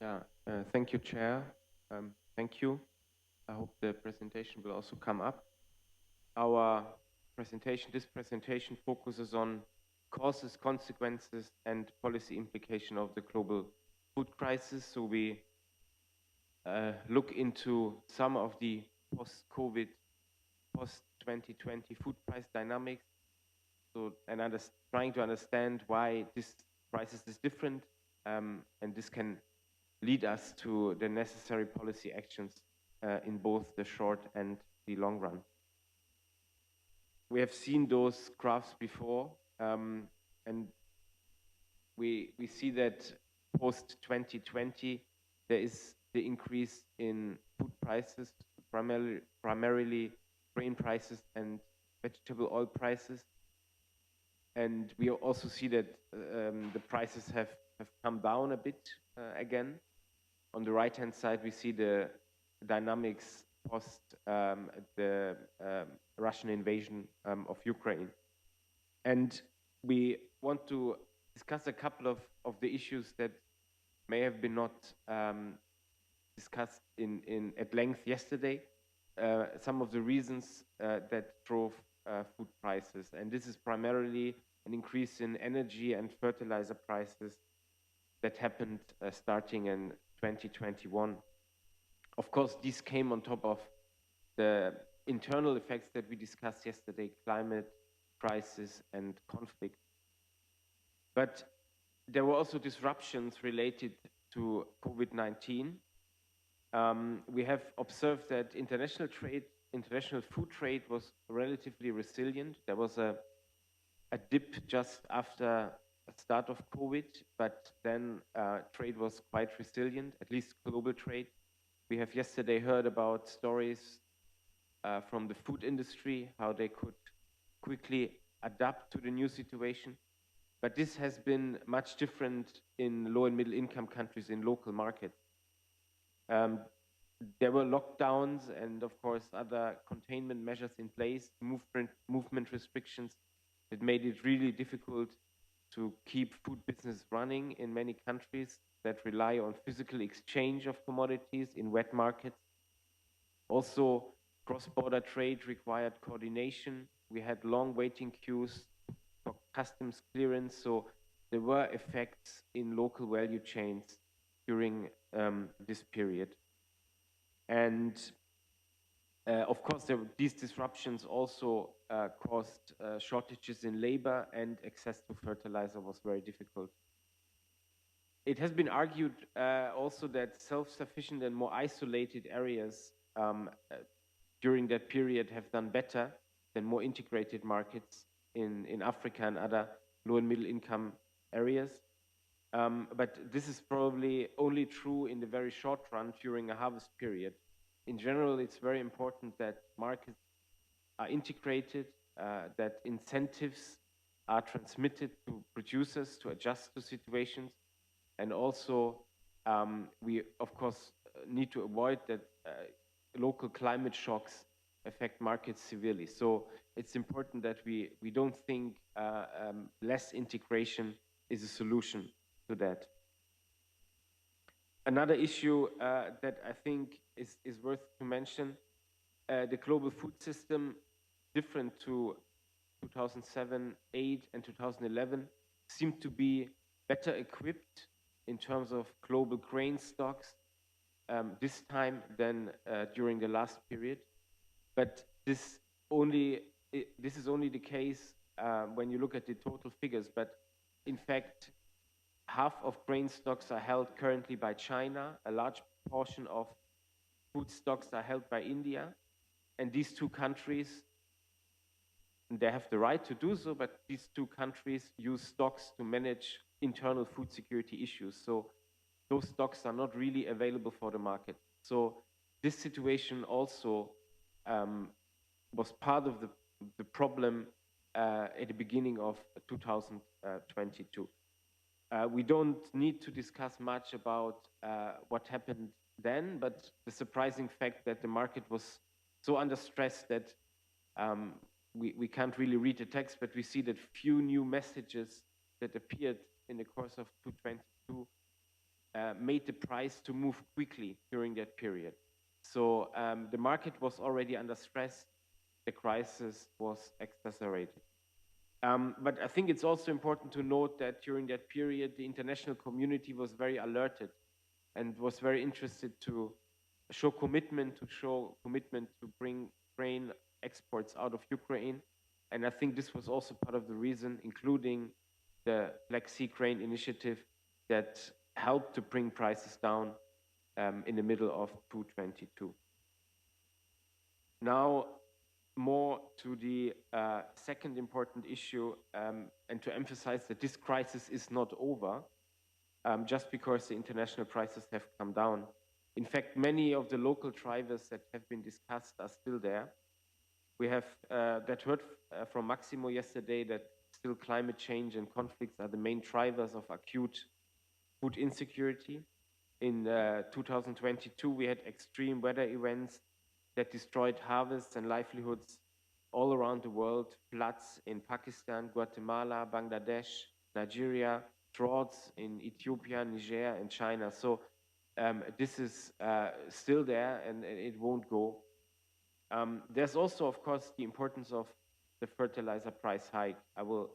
Yeah, thank you, Chair. Thank you. I hope the presentation will also come up. Our this presentation focuses on causes, consequences, and policy implication of the global food crisis. So we look into some of the post-COVID, post-2020 food price dynamics. So, and trying to understand why this crisis is different, and this can lead us to the necessary policy actions in both the short and the long run. We have seen those graphs before, and we see that post 2020 there is the increase in food prices, primarily grain prices and vegetable oil prices, and we also see that the prices have come down a bit again. On the right-hand side, we see the dynamics post the Russian invasion of Ukraine. And we want to discuss a couple of the issues that may have been not discussed at length yesterday. Some of the reasons that drove food prices. And this is primarily an increase in energy and fertilizer prices that happened starting in 2021. Of course, these came on top of the internal effects that we discussed yesterday, climate crisis and conflict. But there were also disruptions related to COVID-19. We have observed that international food trade was relatively resilient. There was a dip just after the start of COVID, but then trade was quite resilient, at least global trade. We have yesterday heard about stories from the food industry, how they could quickly adapt to the new situation. But this has been much different in low and middle income countries in local markets. There were lockdowns and, of course, other containment measures in place, movement restrictions that made it really difficult to keep food business running in many countries that rely on physical exchange of commodities in wet markets. Also, cross-border trade required coordination. We had long waiting queues for customs clearance, so there were effects in local value chains during this period. And of course, these disruptions also caused shortages in labor, and access to fertilizer was very difficult. It has been argued also that self-sufficient and more isolated areas during that period have done better than more integrated markets in Africa and other low and middle income areas. But this is probably only true in the very short run during a harvest period. In general, it's very important that markets are integrated, that incentives are transmitted to producers to adjust to situations. And also, we, of course, need to avoid that local climate shocks affect markets severely. So it's important that we don't think less integration is a solution to that. Another issue that I think is worth to mention, the global food system, different to 2007, 8, and 2011, seemed to be better equipped in terms of global grain stocks this time than during the last period. But this is only the case when you look at the total figures. But in fact, half of grain stocks are held currently by China. A large portion of food stocks are held by India. And these two countries, they have the right to do so, but these two countries use stocks to manage internal food security issues. So those stocks are not really available for the market. So this situation also was part of the problem at the beginning of 2022. We don't need to discuss much about what happened then, but the surprising fact that the market was so under stress that we can't really read the text, but we see that few new messages that appeared in the course of 2022 made the price to move quickly during that period. So the market was already under stress. The crisis was exacerbated. But I think it's also important to note that during that period, the international community was very alerted and was very interested to show commitment to bring grain exports out of Ukraine. And I think this was also part of the reason, including the Black Sea Grain Initiative, that helped to bring prices down in the middle of 2022. Now, more to the second important issue, and to emphasize that this crisis is not over just because the international prices have come down. In fact, many of the local drivers that have been discussed are still there. We have heard from Maximo yesterday that still climate change and conflicts are the main drivers of acute food insecurity. In 2022, we had extreme weather events that destroyed harvests and livelihoods all around the world, floods in Pakistan, Guatemala, Bangladesh, Nigeria, droughts in Ethiopia, Niger, and China. So this is still there and it won't go. There's also, of course, the importance of the fertilizer price hike. I will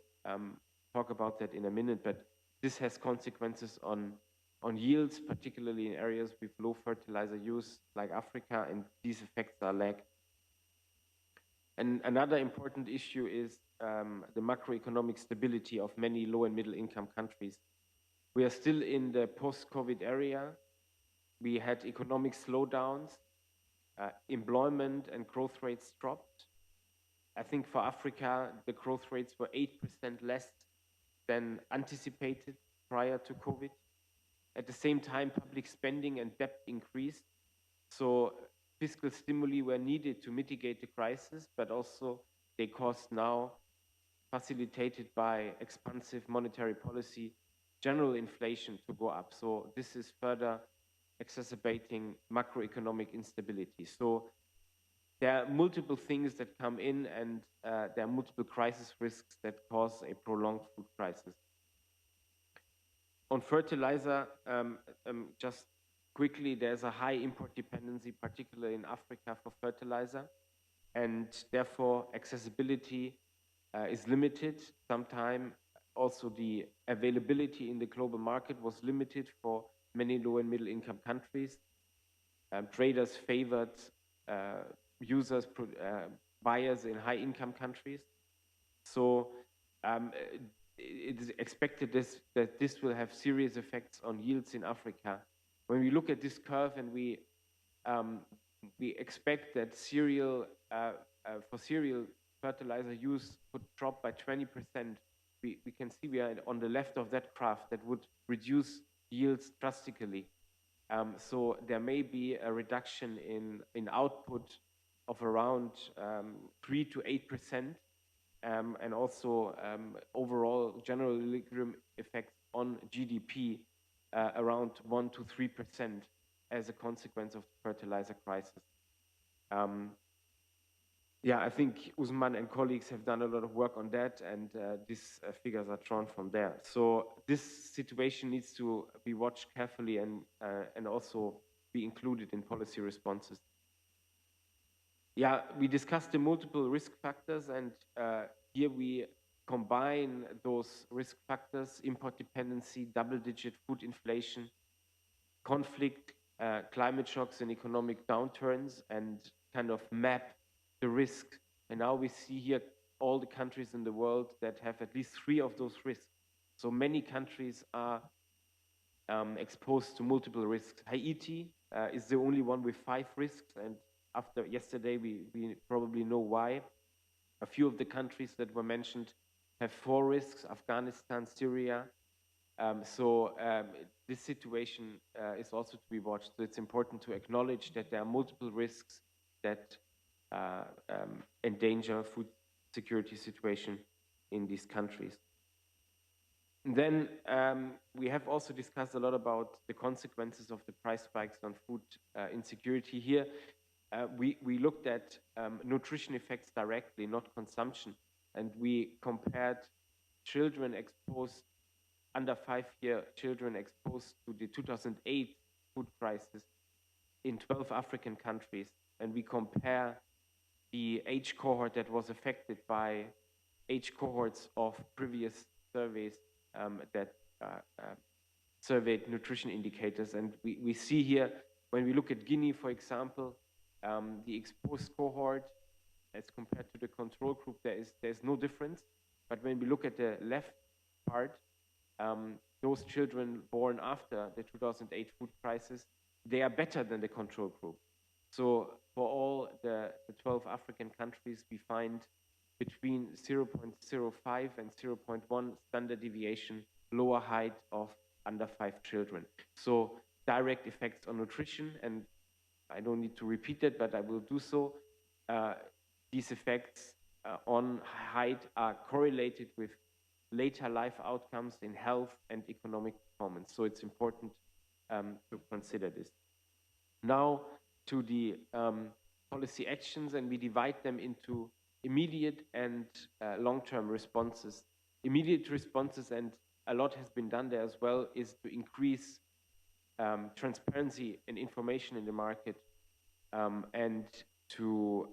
talk about that in a minute, but this has consequences on yields, particularly in areas with low fertilizer use like Africa, and these effects are lagged. And another important issue is the macroeconomic stability of many low and middle income countries. We are still in the post-COVID area. We had economic slowdowns, employment and growth rates dropped. I think for Africa, the growth rates were 8% less than anticipated prior to COVID. At the same time, public spending and debt increased. So fiscal stimuli were needed to mitigate the crisis, but also they caused now, facilitated by expansive monetary policy, general inflation to go up. So this is further exacerbating macroeconomic instability. So there are multiple things that come in, and there are multiple crisis risks that cause a prolonged food crisis. On fertilizer, just quickly, there's a high import dependency, particularly in Africa, for fertilizer, and therefore accessibility is limited. Sometimes also the availability in the global market was limited for many low and middle income countries. Traders favored buyers in high income countries. So it is expected that this will have serious effects on yields in Africa. When we look at this curve and we expect that for cereal fertilizer use could drop by 20%, we can see we are on the left of that graph that would reduce yields drastically. So there may be a reduction in output of around 3 to 8%, and also overall general equilibrium effects on GDP around 1 to 3% as a consequence of the fertilizer crisis. I think Usman and colleagues have done a lot of work on that, and these figures are drawn from there. So this situation needs to be watched carefully and also be included in policy responses. We discussed the multiple risk factors, and here we combine those risk factors: import dependency, double-digit food inflation, conflict, climate shocks, and economic downturns, and kind of map the risk. And now we see here all the countries in the world that have at least 3 of those risks. So many countries are exposed to multiple risks. Haiti is the only one with 5 risks, and after yesterday we probably know why. A few of the countries that were mentioned have 4 risks: Afghanistan, Syria. This situation is also to be watched. So it's important to acknowledge that there are multiple risks that endanger food security situation in these countries. And then we have also discussed a lot about the consequences of the price spikes on food insecurity. Here we looked at nutrition effects directly, not consumption, and we compared children exposed under 5-year children exposed to the 2008 food crisis in 12 African countries, and we compare the age cohort that was affected by age cohorts of previous surveys that surveyed nutrition indicators. And we see here, when we look at Guinea, for example, the exposed cohort as compared to the control group, there's no difference. But when we look at the left part, those children born after the 2008 food crisis, they are better than the control group. So for all the 12 African countries, we find between 0.05 and 0.1 standard deviation lower height of under 5 children. So direct effects on nutrition, and I don't need to repeat that, but I will do so. These effects on height are correlated with later life outcomes in health and economic performance. So it's important to consider this. Now to the policy actions, and we divide them into immediate and long-term responses. Immediate responses, and a lot has been done there as well, is to increase transparency and information in the market, and to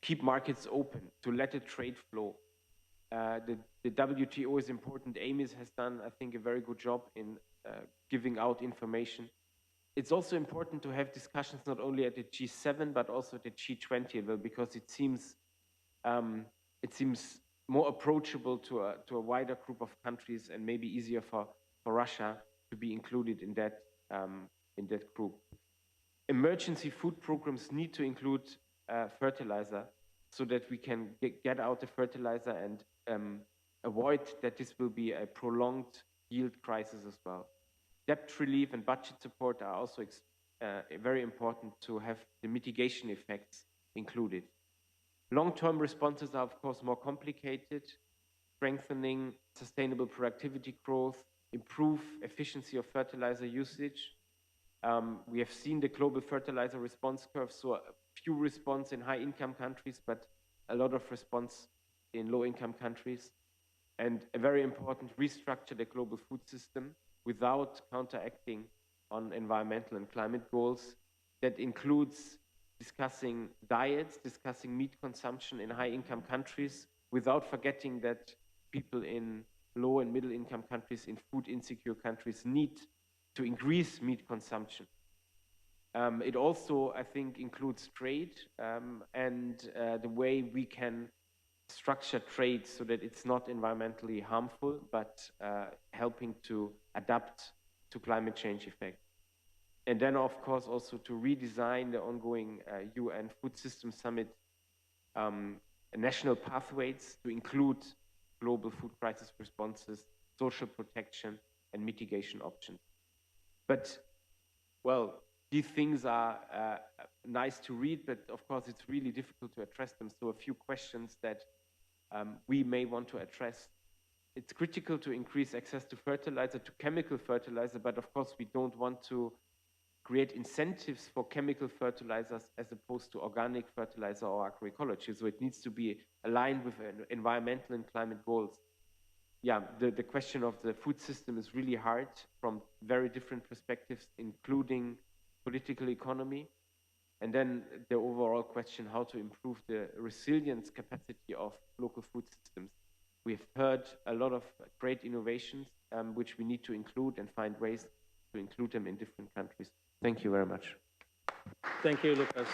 keep markets open, to let the trade flow. The WTO is important. AMIS has done, I think, a very good job in giving out information. It's also important to have discussions not only at the G7 but also at the G20 level, because it seems more approachable to a wider group of countries, and maybe easier for Russia to be included in that group. Emergency food programs need to include fertilizer, so that we can get out the fertilizer and avoid that this will be a prolonged yield crisis as well. Debt relief and budget support are also very important to have the mitigation effects included. Long-term responses are, of course, more complicated. Strengthening sustainable productivity growth, improve efficiency of fertilizer usage. We have seen the global fertilizer response curve, so a few response in high-income countries, but a lot of response in low-income countries. And a very important, restructure the global food system without counteracting on environmental and climate goals. That includes discussing diets, discussing meat consumption in high-income countries, without forgetting that people in low and middle-income countries, in food-insecure countries, need to increase meat consumption. It also, I think, includes trade and the way we can structure trade so that it's not environmentally harmful, but helping to adapt to climate change effects. And then, of course, also to redesign the ongoing UN Food System Summit national pathways to include global food crisis responses, social protection, and mitigation options. But, well, these things are nice to read, but of course it's really difficult to address them. So a few questions that we may want to address. It's critical to increase access to fertilizer, to chemical fertilizer, but of course we don't want to create incentives for chemical fertilizers as opposed to organic fertilizer or agroecology. So it needs to be aligned with environmental and climate goals. Yeah, the question of the food system is really hard from very different perspectives, including political economy. And then the overall question, how to improve the resilience capacity of local food systems. We've heard a lot of great innovations, which we need to include and find ways to include them in different countries. Thank you very much. Thank you, Lukas.